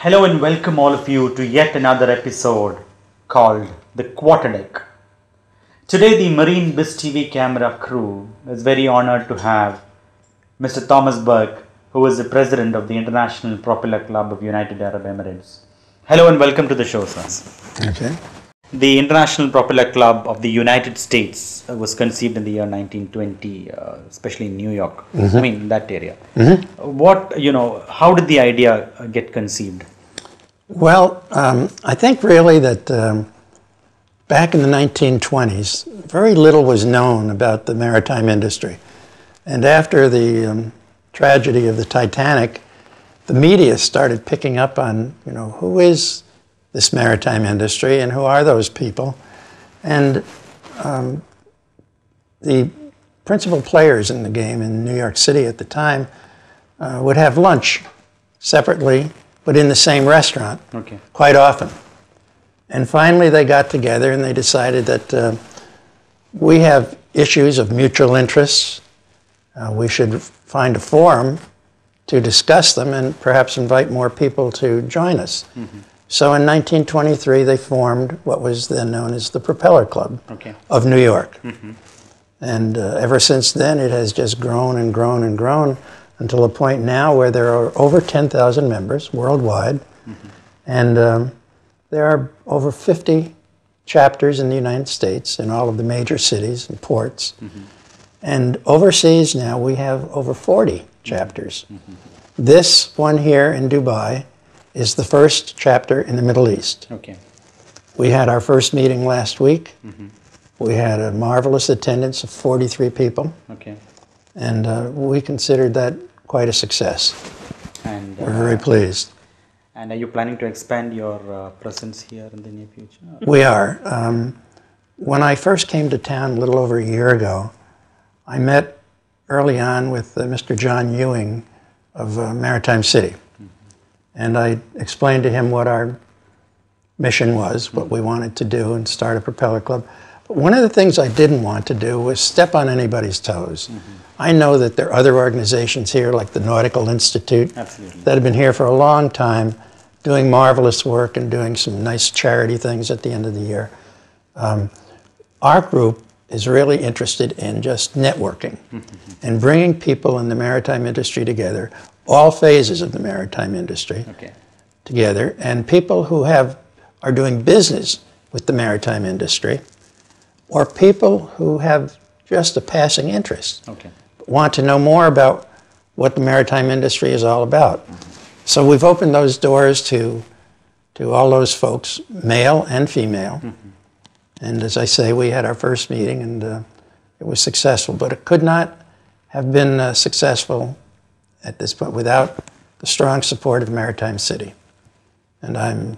Hello and welcome all of you to yet another episode called The Quarterdeck. Today the Marine Biz TV camera crew is very honored to have Mr. Thomas Burke, who is the president of the International Propeller Club of United Arab Emirates. Hello and welcome to the show, sir. Okay. The International Propeller Club of the United States was conceived in the year 1920, especially in New York. I mean, in that area. How did the idea get conceived? Well, I think really that back in the 1920s, very little was known about the maritime industry. And after the tragedy of the Titanic, the media started picking up on, who is this maritime industry and who are those people. And the principal players in the game in New York City at the time would have lunch separately, but in the same restaurant quite often. And finally they got together and they decided that we have issues of mutual interests. We should find a forum to discuss them and perhaps invite more people to join us. So in 1923, they formed what was then known as the Propeller Club of New York. And ever since then, it has just grown and grown and grown until a point now where there are over 10,000 members worldwide. And there are over 50 chapters in the United States in all of the major cities and ports. And overseas now, we have over 40 chapters. This one here in Dubai is the first chapter in the Middle East. We had our first meeting last week. We had a marvelous attendance of 43 people. And we considered that quite a success. And we're very pleased. And are you planning to expand your presence here in the near future? We are. When I first came to town a little over a year ago, I met early on with Mr. John Ewing of Maritime City. And I explained to him what our mission was, what we wanted to do, and start a propeller club. But one of the things I didn't want to do was step on anybody's toes. I know that there are other organizations here, like the Nautical Institute, that have been here for a long time, doing marvelous work and doing some nice charity things at the end of the year. Our group is really interested in just networking and bringing people in the maritime industry together, all phases of the maritime industry together, and people who are doing business with the maritime industry, or people who have just a passing interest, want to know more about what the maritime industry is all about. So we've opened those doors to all those folks, male and female. And as I say, we had our first meeting and it was successful, but it could not have been successful at this point without the strong support of Maritime City. And I'm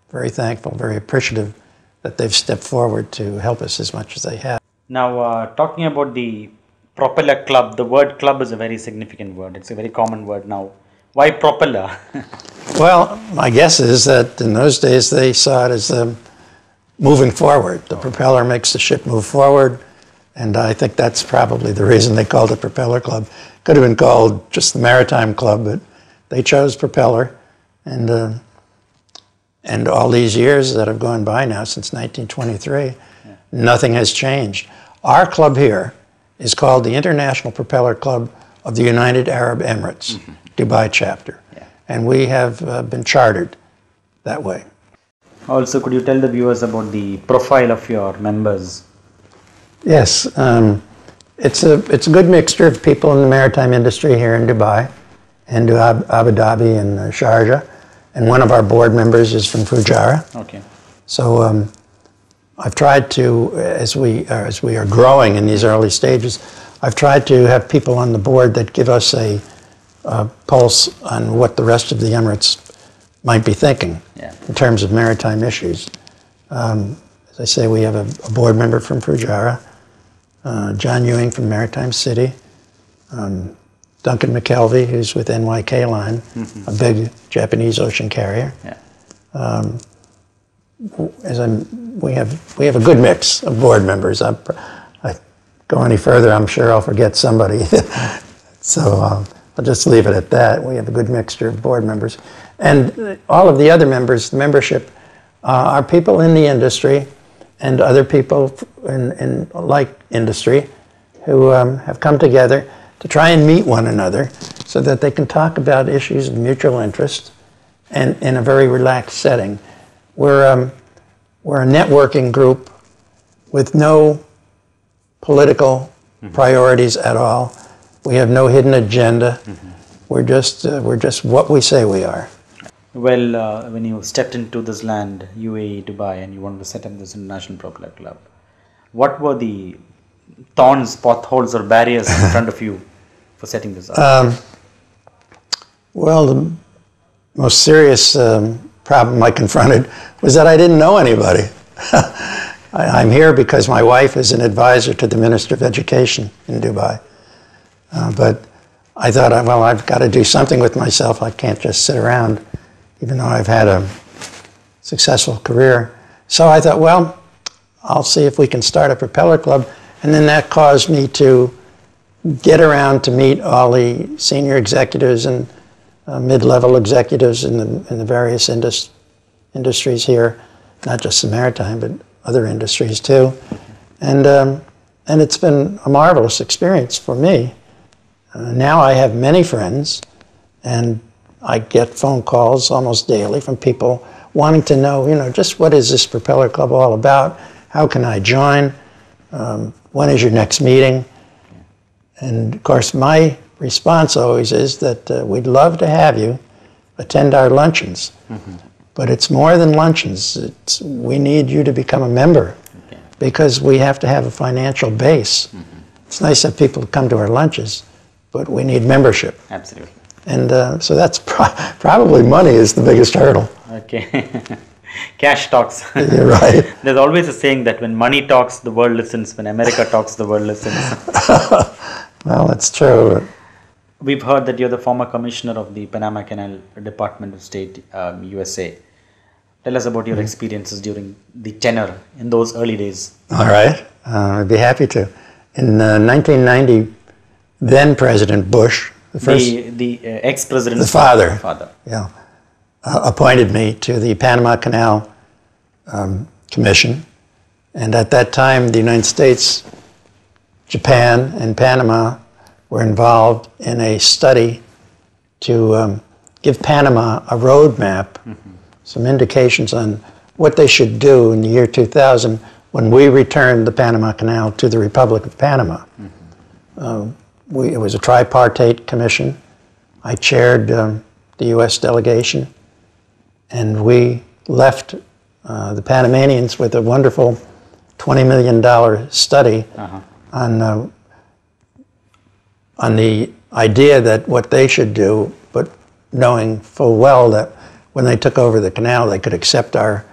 very thankful, very appreciative that they've stepped forward to help us as much as they have. Now, talking about the Propeller Club, the word club is a very significant word. It's a very common word now. Why propeller? Well, my guess is that in those days they saw it as moving forward. The propeller makes the ship move forward. And I think that's probably the reason they called it Propeller Club. Could have been called just the Maritime Club, but they chose Propeller. And all these years that have gone by now, since 1923, nothing has changed. Our club here is called the International Propeller Club of the United Arab Emirates, Dubai chapter. And we have been chartered that way. Also, could you tell the viewers about the profile of your members? Yes, it's a good mixture of people in the maritime industry here in Dubai, and Abu Dhabi and Sharjah, and one of our board members is from Fujairah. So I've tried to, as we are growing in these early stages, I've tried to have people on the board that give us a pulse on what the rest of the Emirates might be thinking in terms of maritime issues. As I say, we have a board member from Fujairah, John Ewing from Maritime City, Duncan McKelvey, who's with NYK Line, a big Japanese ocean carrier. We have a good mix of board members. I go any further, I'm sure I'll forget somebody. So I'll just leave it at that. We have a good mixture of board members. And all of the other members, the membership, are people in the industry and other people in like industry who have come together to try and meet one another so that they can talk about issues of mutual interest and in a very relaxed setting. We're a networking group with no political priorities at all. We have no hidden agenda. We're just what we say we are. Well, when you stepped into this land, UAE, Dubai, and you wanted to set up this International Propeller Club, what were the thorns, potholes, or barriers in front of you for setting this up? Well, the most serious problem I confronted was that I didn't know anybody. I'm here because my wife is an advisor to the Minister of Education in Dubai. But I thought, well, I've got to do something with myself. I can't just sit around, even though I've had a successful career. So I thought, well, I'll see if we can start a propeller club. And then that caused me to get around to meet all the senior executives and mid-level executives in the various industries here, not just the maritime, but other industries too. And it's been a marvelous experience for me. Now I have many friends, and I get phone calls almost daily from people wanting to know, just what is this propeller club all about? How can I join? When is your next meeting? And of course, my response always is that we'd love to have you attend our luncheons. But it's more than luncheons. We need you to become a member because we have to have a financial base. It's nice that people come to our lunches, but we need membership. Absolutely. And so that's probably money is the biggest hurdle. Okay. Cash talks. You're right. There's always a saying that when money talks, the world listens. When America talks, the world listens. Well, that's true. We've heard that you're the former commissioner of the Panama Canal Department of State, USA. Tell us about your experiences during the tenure in those early days. All right. I'd be happy to. In 1990, then President Bush, the ex-president, the father, yeah, appointed me to the Panama Canal Commission. And at that time, the United States, Japan, and Panama were involved in a study to give Panama a roadmap, some indications on what they should do in the year 2000 when we returned the Panama Canal to the Republic of Panama. It was a tripartite commission. I chaired the U.S. delegation, and we left the Panamanians with a wonderful $20 million study on the idea that what they should do, but knowing full well that when they took over the canal, they could accept our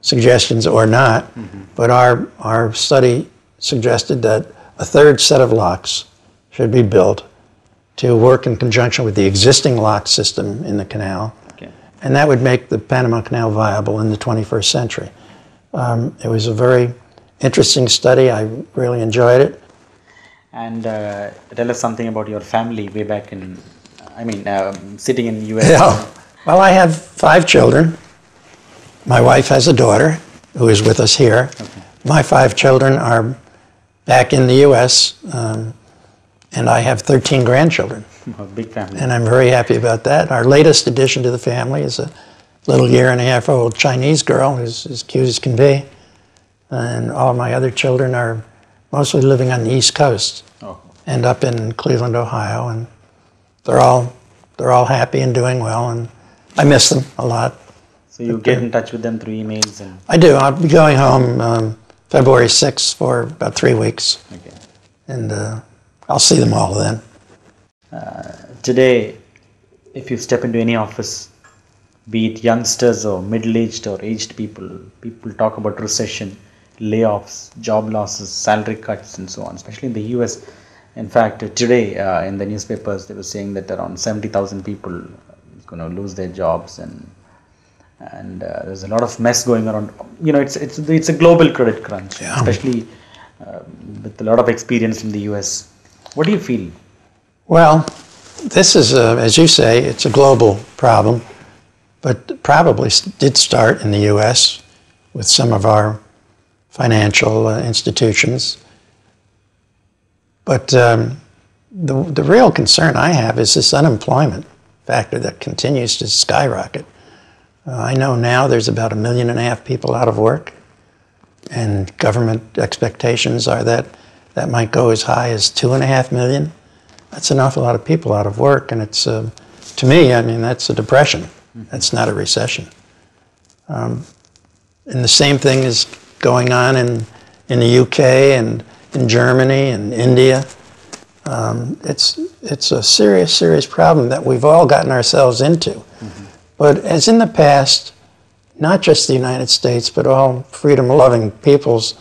suggestions or not. But our study suggested that a third set of locks should be built to work in conjunction with the existing lock system in the canal. And that would make the Panama Canal viable in the 21st century. It was a very interesting study. I really enjoyed it. And tell us something about your family way back in, sitting in the U.S. Yeah. Well, I have 5 children. My wife has a daughter who is with us here. My 5 children are back in the U.S., and I have 13 grandchildren. A big family. And I'm very happy about that. Our latest addition to the family is a little 1.5-year-old Chinese girl who's as cute as can be. And all of my other children are mostly living on the East Coast and up in Cleveland, Ohio. And they're all happy and doing well, and I miss them a lot. So you get in touch with them through emails? And I do. I'll be going home February 6th for about 3 weeks. And I'll see them all then. Today, if you step into any office, be it youngsters or middle-aged or aged people talk about recession, layoffs, job losses, salary cuts, and so on, especially in the US. In fact, today in the newspapers, they were saying that around 70,000 people are going to lose their jobs, and there's a lot of mess going around. It's a global credit crunch, especially with a lot of experience in the US. What do you feel? Well, this is, as you say, it's a global problem. but probably did start in the U.S. with some of our financial institutions. But the real concern I have is this unemployment factor that continues to skyrocket. I know now there's about 1.5 million people out of work, and government expectations are that that might go as high as 2.5 million. That's an awful lot of people out of work, and it's, to me, I mean, that's a depression. That's not a recession. And the same thing is going on in the UK and in Germany and India. It's a serious, serious problem that we've all gotten ourselves into. But as in the past, not just the United States, but all freedom-loving peoples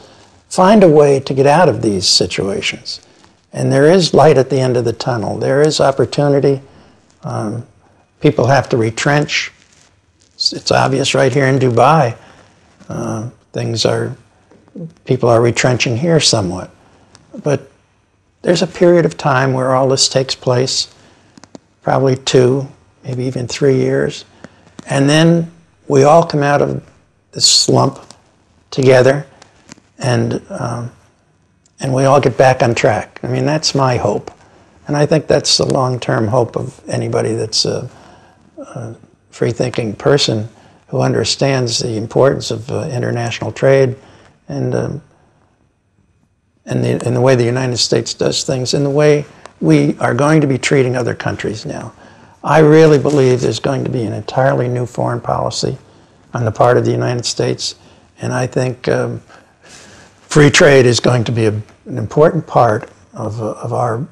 find a way to get out of these situations. And there is light at the end of the tunnel. There is opportunity. People have to retrench. It's obvious right here in Dubai. People are retrenching here somewhat. But there's a period of time where all this takes place, probably 2, maybe even 3 years. And then we all come out of this slump together, and we all get back on track. I mean, that's my hope. And I think that's the long-term hope of anybody that's a free-thinking person who understands the importance of international trade and the way the United States does things, and the way we are going to be treating other countries now. I really believe there's going to be an entirely new foreign policy on the part of the United States, and I think free trade is going to be an important part of our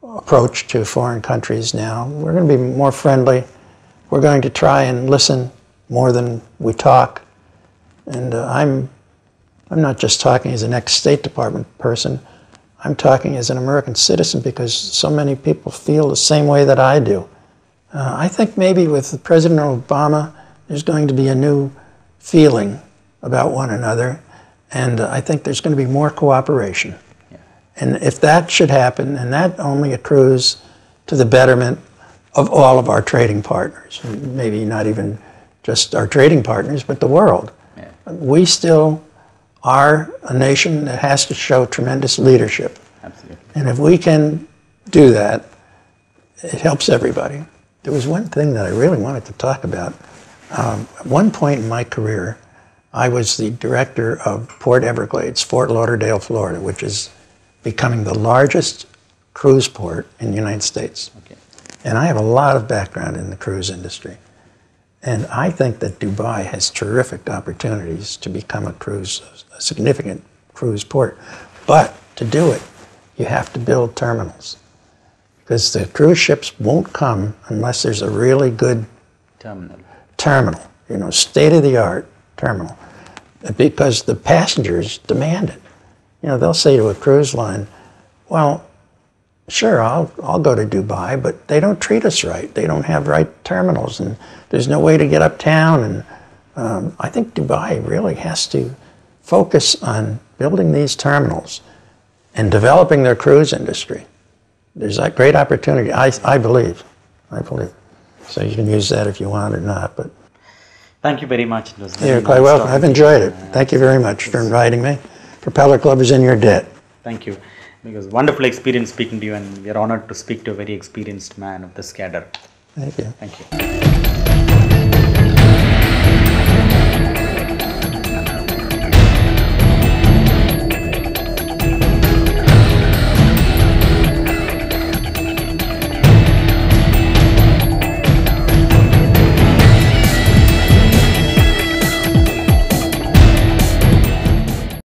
approach to foreign countries now. We're going to be more friendly. We're going to try and listen more than we talk. And I'm not just talking as an ex-State Department person. I'm talking as an American citizen because so many people feel the same way that I do. I think maybe with President Obama, there's going to be a new feeling about one another, and I think there's going to be more cooperation. Yeah. And if that should happen, and that only accrues to the betterment of all of our trading partners, maybe not even just our trading partners, but the world. Yeah. We still are a nation that has to show tremendous leadership. Absolutely. And if we can do that, it helps everybody. There was one thing that I really wanted to talk about. At one point in my career, I was the director of Port Everglades, Fort Lauderdale, Florida, which is becoming the largest cruise port in the United States. Okay. And I have a lot of background in the cruise industry. And I think that Dubai has terrific opportunities to become a significant cruise port. But to do it, you have to build terminals. Because the cruise ships won't come unless there's a really good terminal, you know, state-of-the-art terminal. Because the passengers demand it. You know, they'll say to a cruise line, well, sure, I'll go to Dubai, but they don't treat us right. They don't have right terminals, and there's no way to get uptown. And I think Dubai really has to focus on building these terminals and developing their cruise industry. There's a great opportunity, I believe. So you can use that if you want or not. But thank you very much. You're quite welcome. I've enjoyed it. Thank you very much for inviting me. Propeller Club is in your debt. Thank you. It was a wonderful experience speaking to you, and we are honored to speak to a very experienced man of this cadre. Thank you. Thank you.